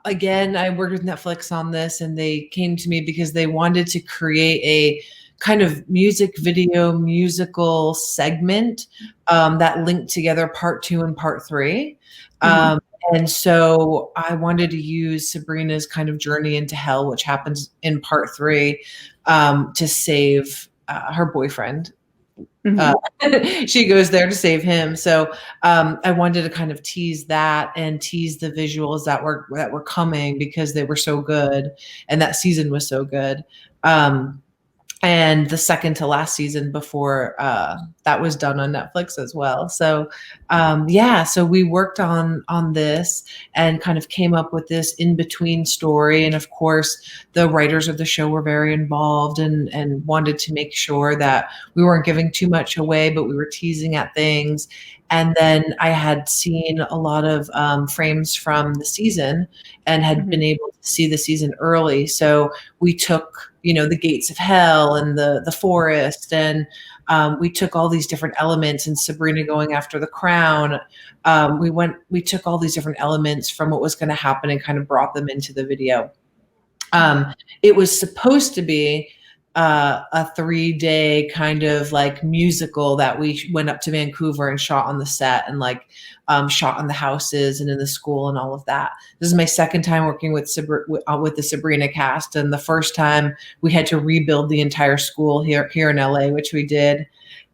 again, I worked with Netflix on this, and they came to me because they wanted to create a kind of music video musical segment that linked together part 2 and part 3. Mhm. And so I wanted to use Sabrina's kind of journey into hell, which happens in part 3, to save her boyfriend. Uh, Mhm. she goes there to save him. So I wanted to kind of tease that and tease the visuals that were coming because they were so good, and that season was so good. And the second to last season before that was done on Netflix as well. So yeah, so we worked on this and kind of came up with this in between story. And of course, the writers of the show were very involved and wanted to make sure that we weren't giving too much away, but we were teasing at things. And then I had seen a lot of frames from the season and had been Mhm. able to see the season early. So we took, the gates of hell and the forest, and we took all these different elements, and Sabrina going after the crown. We took all these different elements from what was going to happen and kind of brought them into the video. It was supposed to be a 3-day kind of like musical that we went up to Vancouver and shot on the set, and like shot on the houses and in the school and all of that. This is my second time working with the Sabrina cast, and the first time we had to rebuild the entire school here in LA, which we did.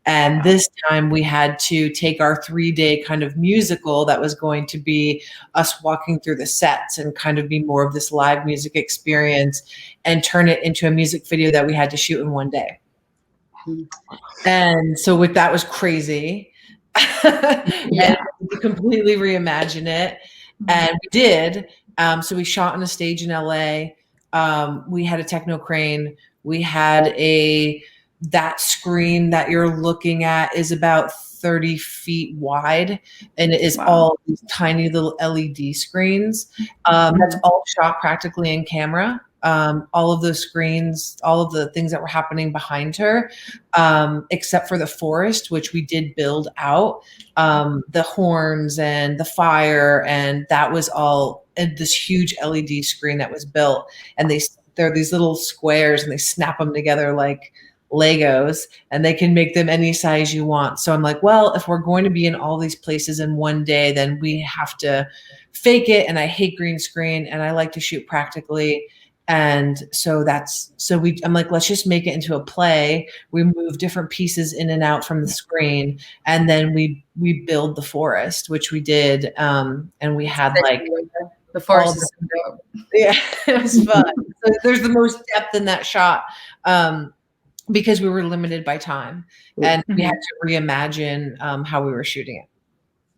And Wow. this time we had to take our 3-day kind of musical that was going to be us walking through the sets and kind of be more of this live music experience, and turn it into a music video that we had to shoot in 1 day. Mhm. And so that was crazy. Yeah. And we completely reimagine it. And we did. So we shot on a stage in LA. We had a techno crane. We had that screen that you're looking at is about 30 feet wide, and it is Wow. all these tiny little LED screens. That's all shot practically in camera. All of those screens, all of the things that were happening behind her, except for the forest, which we did build out, the horns and the fire, and that was all this huge LED screen that was built. And they're these little squares, and they snap them together like Legos, and they can make them any size you want. So I'm like, well, if we're going to be in all these places in 1 day, then we have to fake it. And I hate green screen, and I like to shoot practically. And so I'm like, let's just make it into a play. We move different pieces in and out from the screen, and then we build the forest, which we did. And we had like The forest is so dope. yeah, it was fun. So there's the most depth in that shot. Because we were limited by time, and we had to reimagine how we were shooting it.